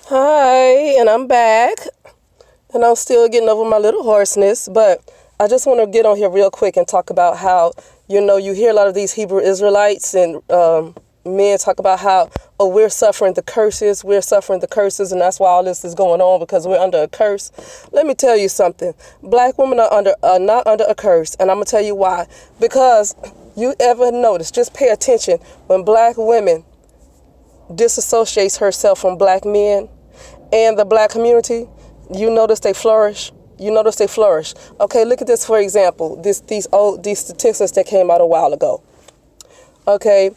Hi, and I'm back, and I'm still getting over my little hoarseness, but I just want to get on here real quick and talk about how, you hear a lot of these Hebrew Israelites and men talk about how, oh, we're suffering the curses, and that's why all this is going on, because we're under a curse. Let me tell you something. Black women are not under a curse, and I'm going to tell you why. Because you ever notice, just pay attention, when black women disassociates herself from black men and the black community, you notice they flourish. Okay, look at this for example. These statistics that came out a while ago. Okay,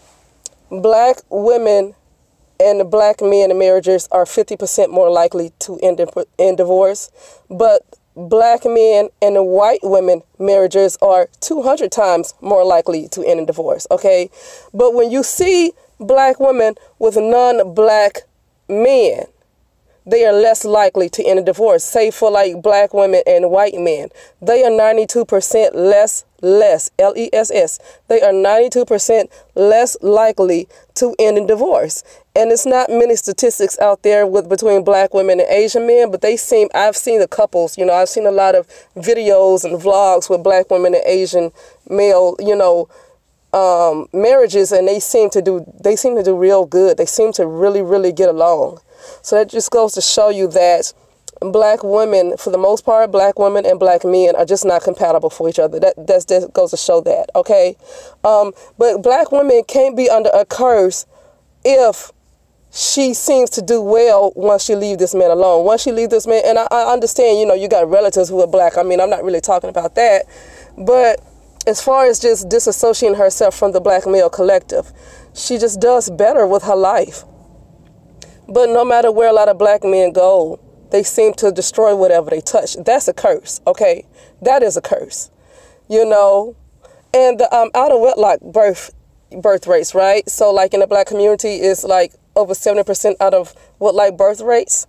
black women and black men in marriages are 50% more likely to end in divorce, but black men and white women marriages are 200 times more likely to end in divorce. Okay, but when you see black women with non-black men, they are less likely to end in divorce. Say for like black women and white men, they are 92% less, L-E-S-S. They are 92% less likely to end in divorce. And it's not many statistics out there between black women and Asian men, but I've seen the couples, I've seen a lot of videos and vlogs with black women and Asian male, marriages, and they seem to do real good. They seem to really get along. So that just goes to show you that black women, for the most part, black women and black men are just not compatible for each other. That goes to show that. Okay, but black women can't be under a curse if she seems to do well once she leave this man alone. Once she leave this man, and I understand, you got relatives who are black. I mean, I'm not really talking about that, but as far as just disassociating herself from the black male collective, she just does better with her life. But no matter where a lot of black men go, they seem to destroy whatever they touch. That's a curse, okay? That is a curse, And the out of wedlock birth rates, right? So like in the black community, it's like over 70% out of wedlock birth rates.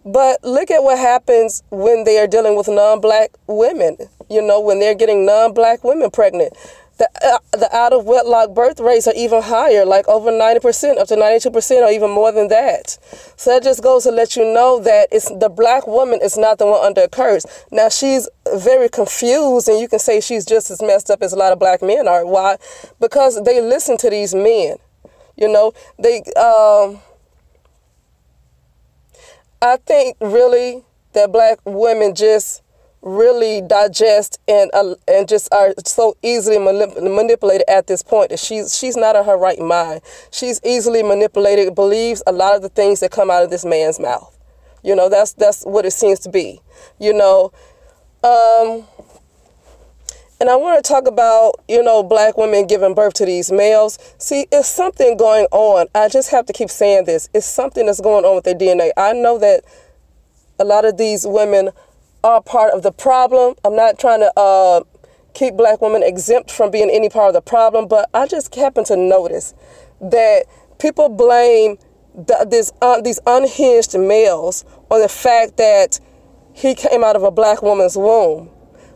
But look at what happens when they are dealing with non-black women, when they're getting non-black women pregnant. The out-of-wedlock birth rates are even higher, like over 90%, up to 92%, or even more than that. So that just goes to let you know that the black woman is not the one under a curse. Now, she's very confused, and you can say she's just as messed up as a lot of black men are. Why? Because they listen to these men. I think really that black women just really digest and just are so easily manipulated at this point that she's not in her right mind. She's easily manipulated, believes a lot of the things that come out of this man's mouth. That's what it seems to be. And I want to talk about, black women giving birth to these males. See, it's something going on. I just have to keep saying this. It's something that's going on with their DNA. I know that a lot of these women are part of the problem. I'm not trying to keep black women exempt from being any part of the problem, but I just happen to notice that people blame these unhinged males on the fact that he came out of a black woman's womb.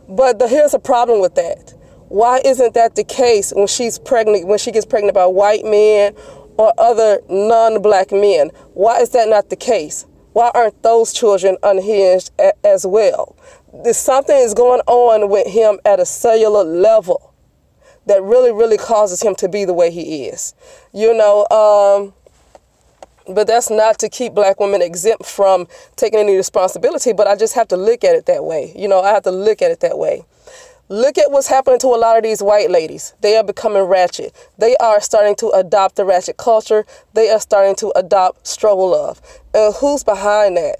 But here's a problem with that. Why isn't that the case when she gets pregnant by white men or other non-black men? Why is that not the case? Why aren't those children unhinged as well? Something is going on with him at a cellular level that really causes him to be the way he is. But that's not to keep black women exempt from taking any responsibility, but I just have to look at it that way. I have to look at it that way. Look at what's happening to a lot of these white ladies. They are becoming ratchet. They are starting to adopt the ratchet culture. They are starting to adopt struggle love. And who's behind that?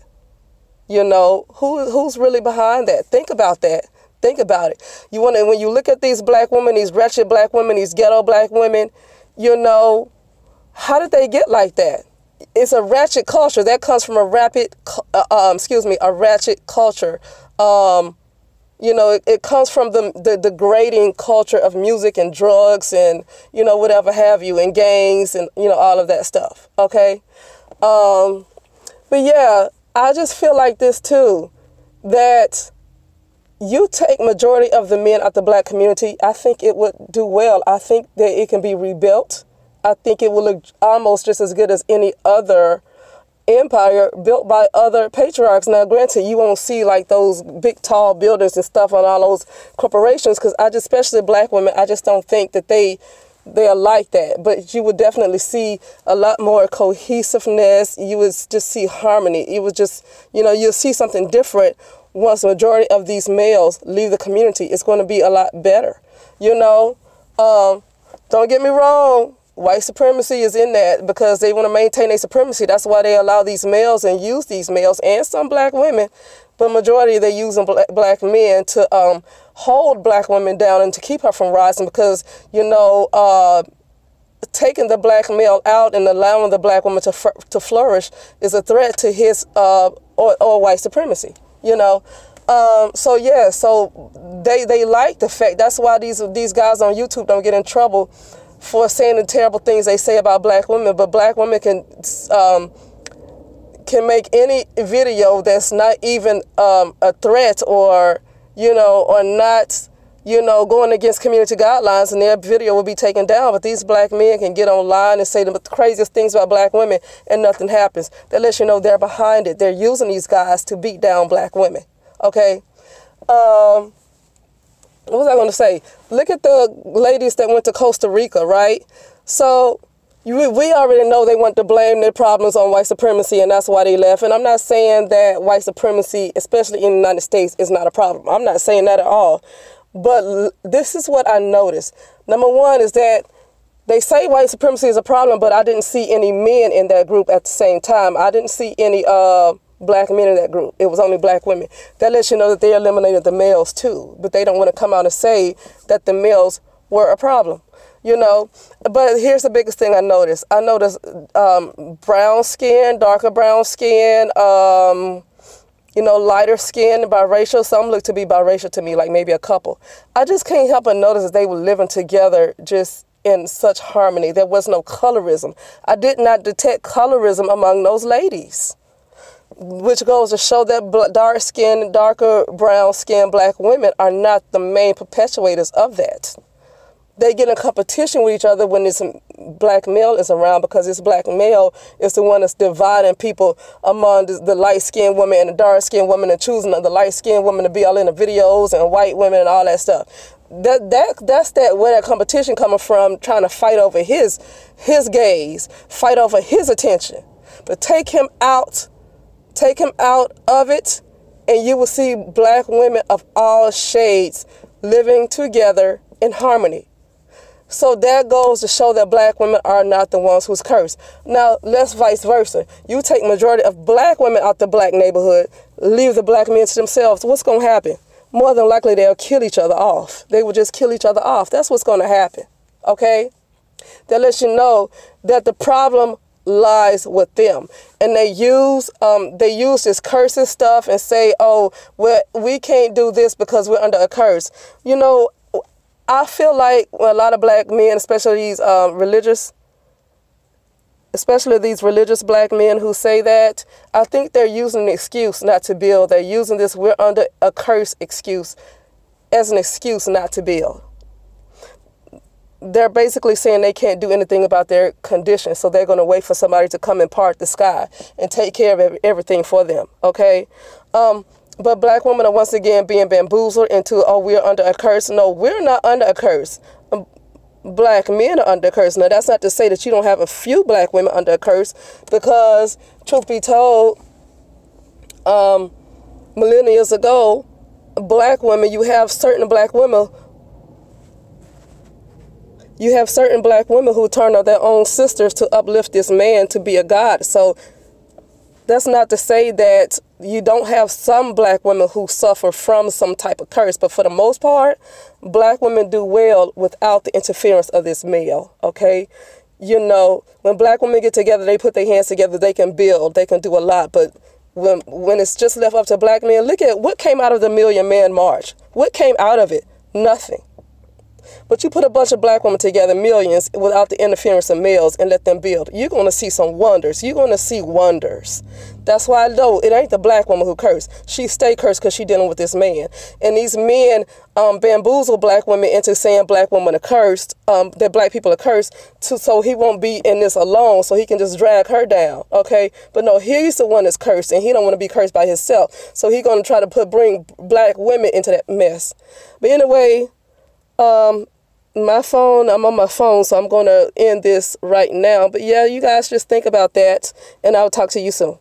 Who's really behind that? Think about that. Think about it. When you look at these black women, these ratchet black women, these ghetto black women, how did they get like that? It's a ratchet culture that comes from a ratchet culture. It comes from the degrading culture of music and drugs and, whatever have you, and gangs and, all of that stuff. Okay. But yeah, I just feel like this too, that you take majority of the men out the black community, I think it would do well. I think that it can be rebuilt. I think it will look almost just as good as any other empire built by other patriarchs. Now, granted, you won't see like those big, tall buildings and stuff on all those corporations, because especially black women, I just don't think that they are like that. But you would definitely see a lot more cohesiveness. You would just see harmony. It would just, you'll see something different once the majority of these males leave the community. It's going to be a lot better. Don't get me wrong. White supremacy is in that because they want to maintain their supremacy. That's why they allow these males and use these males and some black women, but majority they're using black men to hold black women down and to keep her from rising, because, taking the black male out and allowing the black woman to flourish is a threat to his or white supremacy, So they like the fact. That's why these guys on YouTube don't get in trouble for saying the terrible things they say about black women. But black women can make any video that's not even a threat or not going against community guidelines, and their video will be taken down. But these black men can get online and say the craziest things about black women and nothing happens. That lets you know they're behind it. They're using these guys to beat down black women. Okay. What was I going to say? Look at the ladies that went to Costa Rica, right? So we already know they want to blame their problems on white supremacy, and that's why they left. And I'm not saying that white supremacy, especially in the United States, is not a problem. I'm not saying that at all. But this is what I noticed. Number one is that they say white supremacy is a problem, but I didn't see any men in that group at the same time. I didn't see any black men in that group. It was only black women. That lets you know that they eliminated the males too, but they don't want to come out and say that the males were a problem, But here's the biggest thing I noticed. I noticed brown skin, darker brown skin, lighter skin, biracial. Some look to be biracial to me, like maybe a couple. I just can't help but notice that they were living together just in such harmony. There was no colorism. I did not detect colorism among those ladies, which goes to show that darker brown skinned black women are not the main perpetuators of that. They get in competition with each other when this black male is around, because this black male is the one that's dividing people among the light-skinned woman and the dark-skinned woman, and choosing the light-skinned woman to be all in the videos, and white women and all that stuff. That's where that competition coming from, trying to fight over his gaze, fight over his attention. But take him out of it, and you will see black women of all shades living together in harmony. So that goes to show that black women are not the ones who's cursed. Now, let's vice versa. You take majority of black women out the black neighborhood, leave the black men to themselves. What's going to happen? More than likely, they'll kill each other off. They will just kill each other off. That's what's going to happen. Okay? That lets you know that the problem lies with them. And they use this curses stuff and say, oh, well, we can't do this because we're under a curse. I feel like a lot of black men, especially these religious black men who say that, I think they're using an excuse not to build. They're using this "we're under a curse" excuse as an excuse not to build. They're basically saying they can't do anything about their condition, so they're going to wait for somebody to come and part the sky and take care of everything for them, okay? But black women are once again being bamboozled into, oh, we're under a curse. No, we're not under a curse. Black men are under a curse. Now, that's not to say that you don't have a few black women under a curse, because, truth be told, millennia ago, black women, you have certain black women who turn on their own sisters to uplift this man to be a god. So that's not to say that you don't have some black women who suffer from some type of curse, but for the most part, black women do well without the interference of this male, okay? When black women get together, they put their hands together, they can build, they can do a lot, but when it's just left up to black men, look at what came out of the Million Man March. What came out of it? Nothing. But you put a bunch of black women together, millions, without the interference of males, and let them build. You're going to see some wonders. You're going to see wonders. That's why I know it ain't the black woman who cursed. She stay cursed because she dealing with this man. And these men bamboozle black women into saying black women are cursed, that black people are cursed, so he won't be in this alone, so he can just drag her down, okay? But no, he's the one that's cursed, and he don't want to be cursed by himself. So he going to try to bring black women into that mess. But anyway, I'm on my phone, so I'm going to end this right now. But yeah, you guys just think about that, and I'll talk to you soon.